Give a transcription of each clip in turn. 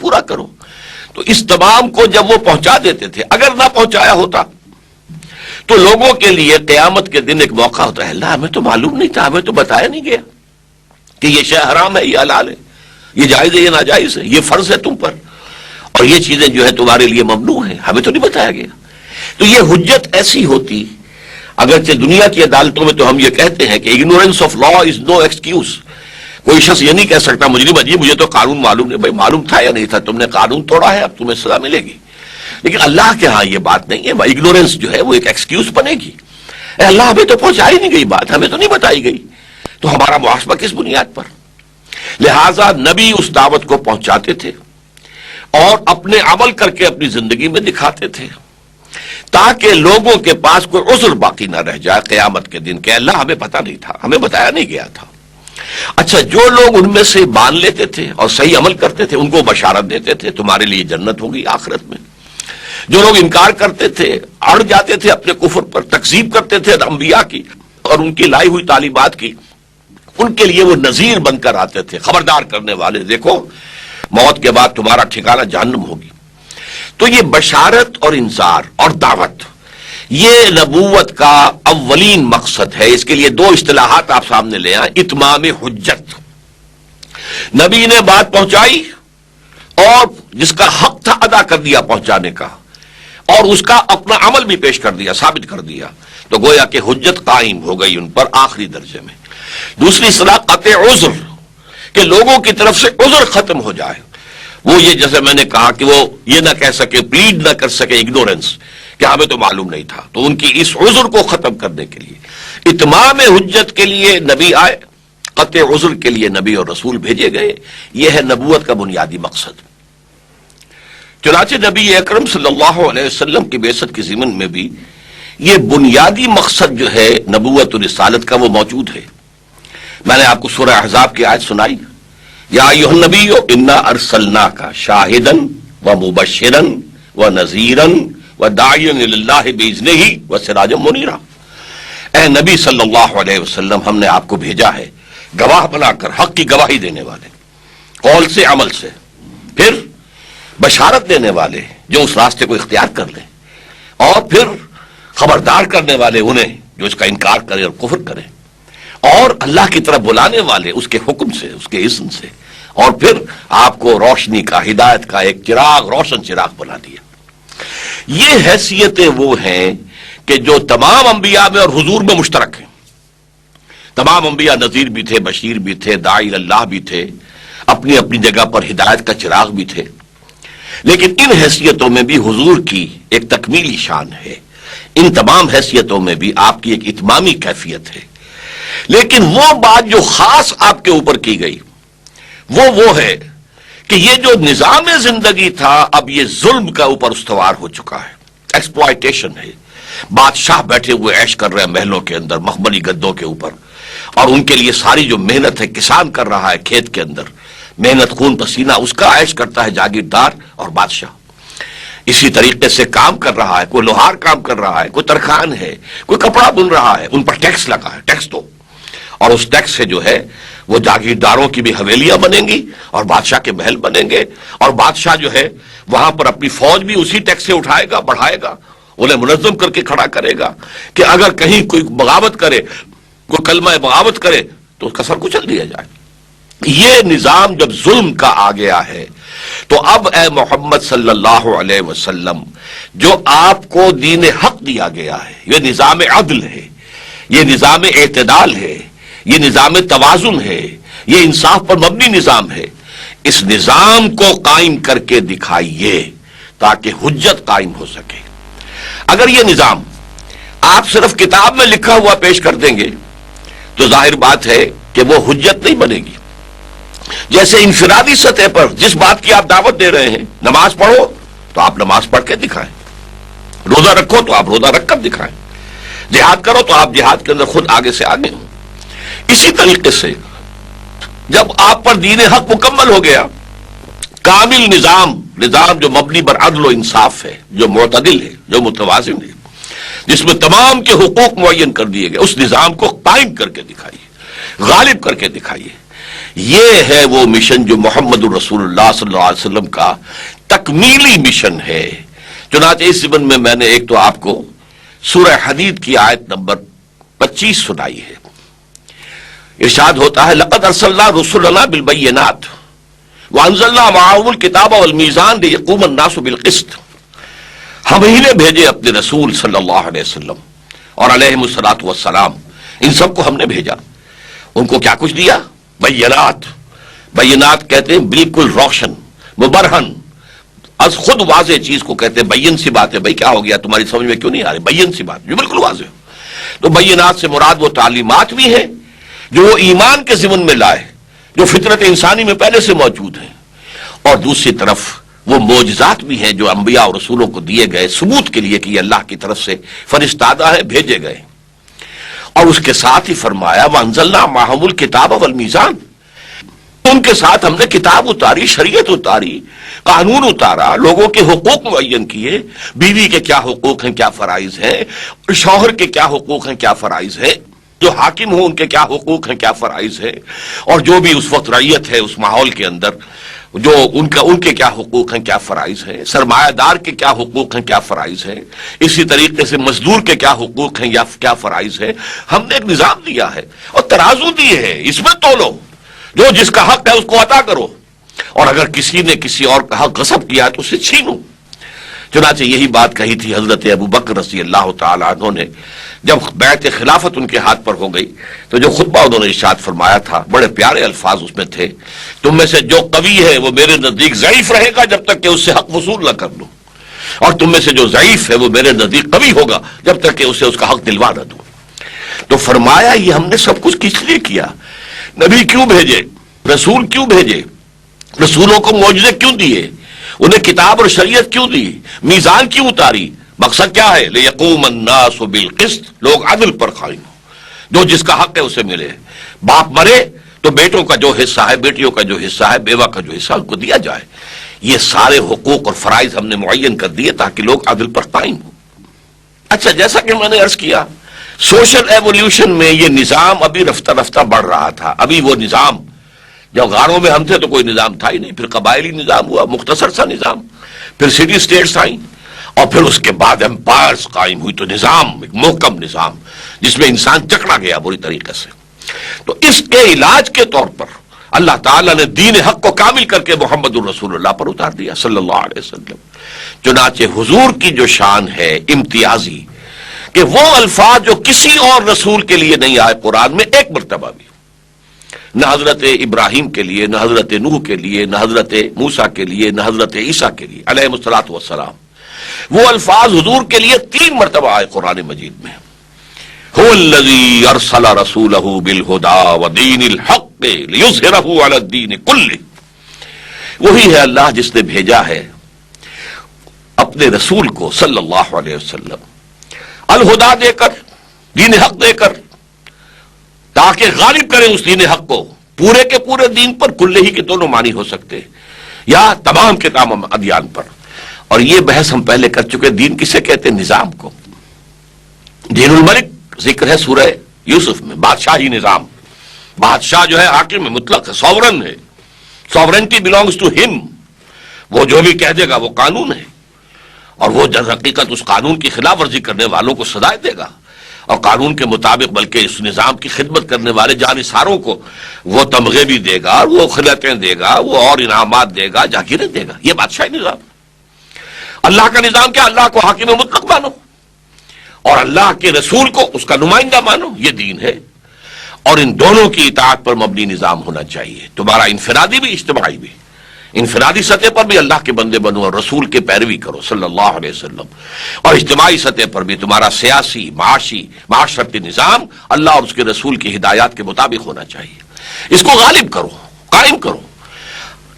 پورا کرو. تو اس تمام کو جب وہ پہنچا دیتے تھے، اگر نہ پہنچایا ہوتا تو لوگوں کے لیے قیامت کے دن ایک موقع ہوتا ہے، اللہ ہمیں تو معلوم نہیں تھا، ہمیں تو بتایا نہیں گیا کہ یہ شے حرام ہے، یہ حلال ہے، یہ جائز ہے، یہ ناجائز ہے، یہ فرض ہے تم پر، اور یہ چیزیں جو ہے تمہارے لیے ممنوع ہیں، ہمیں تو نہیں بتایا گیا. تو یہ حجت ایسی ہوتی، اگرچہ دنیا کی عدالتوں میں تو ہم یہ کہتے ہیں کہ ignorance of law is no excuse. کوئی شخص یہ نہیں کہہ سکتا مجرم جی مجھے تو قانون معلوم نہیں. بھائی معلوم تھا یا نہیں تھا، تم نے قانون توڑا ہے، اب تمہیں سزا ملے گی. لیکن اللہ کے ہاں یہ بات نہیں ہے، اگنورینس جو ہے وہ ایک ایکسکیوز بنے گی. اے اللہ ہمیں تو پہنچائی نہیں گئی بات، ہمیں تو نہیں بتائی گئی، تو ہمارا محاسبہ کس بنیاد پر؟ لہذا نبی اس دعوت کو پہنچاتے تھے اور اپنے عمل کر کے اپنی زندگی میں دکھاتے تھے، تاکہ لوگوں کے پاس کوئی عذر باقی نہ رہ جائے قیامت کے دن کہ اللہ ہمیں پتہ نہیں تھا، ہمیں بتایا نہیں گیا تھا. اچھا، جو لوگ ان میں سے مان لیتے تھے اور صحیح عمل کرتے تھے ان کو بشارت دیتے تھے تمہارے لیے جنت ہوگی آخرت میں. جو لوگ انکار کرتے تھے، اڑ جاتے تھے اپنے کفر پر، تکذیب کرتے تھے انبیاء کی اور ان کی لائی ہوئی تعلیمات کی، ان کے لیے وہ نذیر بن کر آتے تھے، خبردار کرنے والے، دیکھو موت کے بعد تمہارا ٹھکانہ جہنم ہوگی. تو یہ بشارت اور انذار اور دعوت یہ نبوت کا اولین مقصد ہے. اس کے لیے دو اصطلاحات آپ سامنے لے آئیں. اتمام حجت، نبی نے بات پہنچائی اور جس کا حق تھا ادا کر دیا پہنچانے کا، اور اس کا اپنا عمل بھی پیش کر دیا، ثابت کر دیا، تو گویا کہ حجت قائم ہو گئی ان پر آخری درجے میں. دوسری اصطلاح قطع عذر، کہ لوگوں کی طرف سے عذر ختم ہو جائے. وہ یہ جیسے میں نے کہا کہ وہ یہ نہ کہہ سکے، پلیڈ نہ کر سکے اگنورنس کہ ہمیں تو معلوم نہیں تھا. تو ان کی اس عذر کو ختم کرنے کے لیے اتمام حجت کے لیے نبی آئے، قطع عذر کے لیے نبی اور رسول بھیجے گئے. یہ ہے نبوت کا بنیادی مقصد. چنانچہ نبی اکرم صلی اللہ علیہ وسلم کی بعثت کی ضمن میں بھی یہ بنیادی مقصد جو ہے نبوت و رسالت کا وہ موجود ہے. میں نے آپ کو سورہ احزاب کی آیت سنائی، یا ایھا النبی انا ارسلناک شاہدا ومبشرا ونذیرا وداعیا الی اللہ باذنہ وسراجا منیرا. اے نبی صلی اللہ علیہ وسلم، ہم نے آپ کو بھیجا ہے گواہ بنا کر، حق کی گواہی دینے والے، قول سے عمل سے، پھر بشارت دینے والے جو اس راستے کو اختیار کر لیں، اور پھر خبردار کرنے والے انہیں جو اس کا انکار کرے اور کفر کرے، اور اللہ کی طرف بلانے والے اس کے حکم سے، اس کے اذن سے، اور پھر آپ کو روشنی کا، ہدایت کا ایک چراغ، روشن چراغ بنا دیا. یہ حیثیتیں وہ ہیں کہ جو تمام انبیاء میں اور حضور میں مشترک ہیں. تمام انبیاء نذیر بھی تھے، بشیر بھی تھے، داعی اللہ بھی تھے، اپنی اپنی جگہ پر ہدایت کا چراغ بھی تھے. لیکن ان حیثیتوں میں بھی حضور کی ایک تکمیلی شان ہے، ان تمام حیثیتوں میں بھی آپ کی ایک اتمامی کیفیت ہے. لیکن وہ بات جو خاص آپ کے اوپر کی گئی وہ ہے کہ یہ جو نظام زندگی تھا اب یہ ظلم کا اوپر استوار ہو چکا ہے، ایکسپلائٹیشن ہے. بادشاہ بیٹھے ہوئے عیش کر رہے ہیں محلوں کے اندر، مخملی گدوں کے اوپر، اور ان کے لیے ساری جو محنت ہے کسان کر رہا ہے کھیت کے اندر، محنت خون پسینہ، اس کا عیش کرتا ہے جاگیردار اور بادشاہ. اسی طریقے سے کام کر رہا ہے، کوئی لوہار کام کر رہا ہے، کوئی ترخان ہے، کوئی کپڑا بن رہا ہے، ان پر ٹیکس لگا ہے، ٹیکس دو. اور اس ٹیکس سے جو ہے وہ جاگیرداروں کی بھی حویلیاں بنیں گی اور بادشاہ کے محل بنیں گے، اور بادشاہ جو ہے وہاں پر اپنی فوج بھی اسی ٹیکس سے اٹھائے گا، بڑھائے گا، انہیں منظم کر کے کھڑا کرے گا کہ اگر کہیں کوئی بغاوت کرے، کوئی کلمہ بغاوت کرے تو اس کا سر کچل دیا جائے. یہ نظام جب ظلم کا آ گیا ہے تو اب اے محمد صلی اللہ علیہ وسلم، جو آپ کو دین حق دیا گیا ہے، یہ نظام عدل ہے، یہ نظام اعتدال ہے، یہ نظام توازن ہے، یہ انصاف پر مبنی نظام ہے. اس نظام کو قائم کر کے دکھائیے تاکہ حجت قائم ہو سکے. اگر یہ نظام آپ صرف کتاب میں لکھا ہوا پیش کر دیں گے تو ظاہر بات ہے کہ وہ حجت نہیں بنے گی. جیسے انفرادی سطح پر جس بات کی آپ دعوت دے رہے ہیں، نماز پڑھو تو آپ نماز پڑھ کے دکھائیں، روزہ رکھو تو آپ روزہ رکھ کر دکھائیں، جہاد کرو تو آپ جہاد کے اندر خود آگے سے آگے ہوں. اسی طریقے سے جب آپ پر دین حق مکمل ہو گیا، کامل نظام جو مبنی بر عدل و انصاف ہے، جو معتدل ہے، جو متوازن ہے، جس میں تمام کے حقوق معین کر دیے گئے، اس نظام کو قائم کر کے دکھائیے، غالب کر کے دکھائیے. یہ ہے وہ مشن جو محمد الرسول اللہ صلی اللہ علیہ وسلم کا تکمیلی مشن ہے۔ چنانچہ اس ضمن میں میں نے ایک تو آپ کو سورہ حدید کی آیت نمبر 25 سنائی ہے۔ ارشاد ہوتا ہے لقد ارسلنا رسلنا بالبینات وانزلنا معهم الکتاب والمیزان لیقوم الناس بالقسط۔ ہم ہی نے بھیجے اپنے رسول صلی اللہ علیہ وسلم اور علیہم الصلوۃ والسلام، ان سب کو ہم نے بھیجا۔ ان کو کیا کچھ دیا؟ بینات۔ بینات کہتے ہیں بالکل روشن، مبرہن، از خود واضح چیز کو کہتے ہیں بین سی بات ہے۔ بھائی کیا ہو گیا، تمہاری سمجھ میں کیوں نہیں آ رہی؟ بین سی بات جو بالکل واضح ہو۔ تو بینات سے مراد وہ تعلیمات بھی ہیں جو وہ ایمان کے ضمن میں لائے، جو فطرت انسانی میں پہلے سے موجود ہیں، اور دوسری طرف وہ معجزات بھی ہیں جو انبیاء اور رسولوں کو دیے گئے ثبوت کے لیے کہ یہ اللہ کی طرف سے فرستادہ ہے، بھیجے گئے۔ اور اس کے ساتھ ہی فرمایا وانزلنا معهم الکتاب والمیزان، ان کے ساتھ ہم نے کتاب اتاری، شریعت اتاری، قانون اتارا، لوگوں کے حقوق معین کیے، بیوی کے کیا حقوق ہیں، کیا فرائض ہیں، شوہر کے کیا حقوق ہیں، کیا فرائض ہیں، جو حاکم ہوں ان کے کیا حقوق ہیں، کیا فرائض ہیں، اور جو بھی اس وقت رعیت ہے اس ماحول کے اندر جو ان کے کیا حقوق ہیں، کیا فرائض ہیں، سرمایہ دار کے کیا حقوق ہیں، کیا فرائض ہیں، اسی طریقے سے مزدور کے کیا حقوق ہیں یا کیا فرائض ہیں۔ ہم نے ایک نظام دیا ہے اور ترازو دیے ہیں، اس میں تولو، جو جس کا حق ہے اس کو عطا کرو، اور اگر کسی نے کسی اور کا حق غصب کیا تو اسے چھینو۔ چنانچہ یہی بات کہی تھی حضرت ابو بکر رضی اللہ تعالی عنہ نے جب بیعت خلافت ان کے ہاتھ پر ہو گئی، تو جو خطبہ انہوں نے ارشاد فرمایا تھا، بڑے پیارے الفاظ اس میں تھے، تم میں سے جو قوی ہے وہ میرے نزدیک ضعیف رہے گا جب تک کہ اس سے حق وصول نہ کر لوں، اور تم میں سے جو ضعیف ہے وہ میرے نزدیک قوی ہوگا جب تک کہ اسے اس کا حق دلوا نہ دوں۔ تو فرمایا یہ ہم نے سب کچھ کس لیے کیا؟ نبی کیوں بھیجے، رسول کیوں بھیجے، رسولوں کو معجزے کیوں دیے، انہیں کتاب اور شریعت کیوں دی، میزان کیوں اتاری؟ مقصد کیا ہے؟ لیقوم الناس بالقسط، لوگ عدل پر قائم ہوں، جو جس کا حق ہے اسے ملے۔ باپ مرے تو بیٹوں کا جو حصہ ہے، بیٹیوں کا جو حصہ ہے، بیوہ کا جو حصہ ان کو دیا جائے۔ یہ سارے حقوق اور فرائض ہم نے معین کر دیے تاکہ لوگ عدل پر قائم ہوں۔ اچھا، جیسا کہ میں نے عرض کیا، سوشل ایولیوشن میں یہ نظام ابھی رفتہ رفتہ بڑھ رہا تھا۔ ابھی وہ نظام، جب غاروں میں ہم تھے تو کوئی نظام تھا ہی نہیں، پھر قبائلی نظام ہوا، مختصر سا نظام، پھر سٹی اسٹیٹس آئیں، اور پھر اس کے بعد امپائرز قائم ہوئی، تو نظام ایک محکم نظام جس میں انسان جکڑا گیا بری طریقے سے۔ تو اس کے علاج کے طور پر اللہ تعالیٰ نے دین حق کو کامل کر کے محمد الرسول اللہ پر اتار دیا صلی اللہ علیہ وسلم۔ چنانچہ حضور کی جو شان ہے امتیازی، کہ وہ الفاظ جو کسی اور رسول کے لیے نہیں آئے قرآن میں ایک مرتبہ بھی، نہ حضرت ابراہیم کے لیے، نہ حضرت نوح کے لیے، نہ حضرت موسیٰ کے لیے، نہ حضرت عیسیٰ کے لیے علیہ الصلوۃ والسلام، وہ الفاظ حضور کے لیے 3 مرتبہ آئے قرآن مجید میں۔ هو الذی ارسل رسولہ بالہدی ودین الحق لیظہرہ علی الدین کلہ، وہی ہے اللہ جس نے بھیجا ہے اپنے رسول کو صلی اللہ علیہ وسلم الہدا دے کر، دین حق دے کر، تاکہ غالب کریں اس دین حق کو پورے کے پورے دین پر، کلہ ہی کے دونوں معنی ہو سکتے یا تمام کے تمام ادیان پر۔ اور یہ بحث ہم پہلے کر چکے، دین کسے کہتے ہیں؟ نظام کو۔ دین الملک ذکر ہے سورہ یوسف میں، بادشاہی نظام۔ بادشاہ جو ہے حاکم ہے، مطلق ہے، سوورن ہے، سوورنٹی بلانگز ٹو ہم، وہ جو بھی کہہ دے گا وہ قانون ہے، اور وہ در حقیقت اس قانون کی خلاف ورزی کرنے والوں کو سزائے دے گا، اور قانون کے مطابق بلکہ اس نظام کی خدمت کرنے والے جانثاروں کو وہ تمغے بھی دے گا، وہ خلعتیں دے گا، وہ اور انعامات دے گا، جاگیریں دے گا۔ یہ بادشاہی نظام۔ اللہ کا نظام کیا؟ اللہ کو حاکم مطلق مانو، اور اللہ کے رسول کو اس کا نمائندہ مانو، یہ دین ہے۔ اور ان دونوں کی اطاعت پر مبنی نظام ہونا چاہیے، تمہارا انفرادی بھی اجتماعی بھی۔ انفرادی سطح پر بھی اللہ کے بندے بنو اور رسول کے پیروی کرو صلی اللہ علیہ وسلم، اور اجتماعی سطح پر بھی تمہارا سیاسی، معاشی، معاشرتی نظام اللہ اور اس کے رسول کی ہدایات کے مطابق ہونا چاہیے۔ اس کو غالب کرو، قائم کرو۔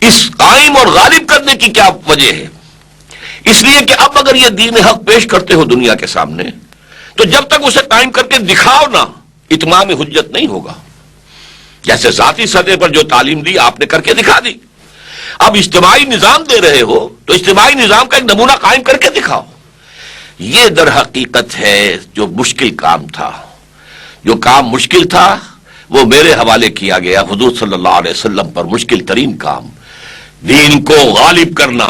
اس قائم اور غالب کرنے کی کیا وجہ ہے؟ اس لیے کہ اب اگر یہ دین حق پیش کرتے ہو دنیا کے سامنے، تو جب تک اسے قائم کر کے دکھاؤ نہ، اتمام حجت نہیں ہوگا۔ جیسے ذاتی سطح پر جو تعلیم دی آپ نے کر کے دکھا دی، اب اجتماعی نظام دے رہے ہو تو اجتماعی نظام کا ایک نمونہ قائم کر کے دکھاؤ۔ یہ در حقیقت ہے جو مشکل کام تھا۔ جو کام مشکل تھا وہ میرے حوالے کیا گیا. حضور صلی اللہ علیہ وسلم پر مشکل ترین کام دین کو غالب کرنا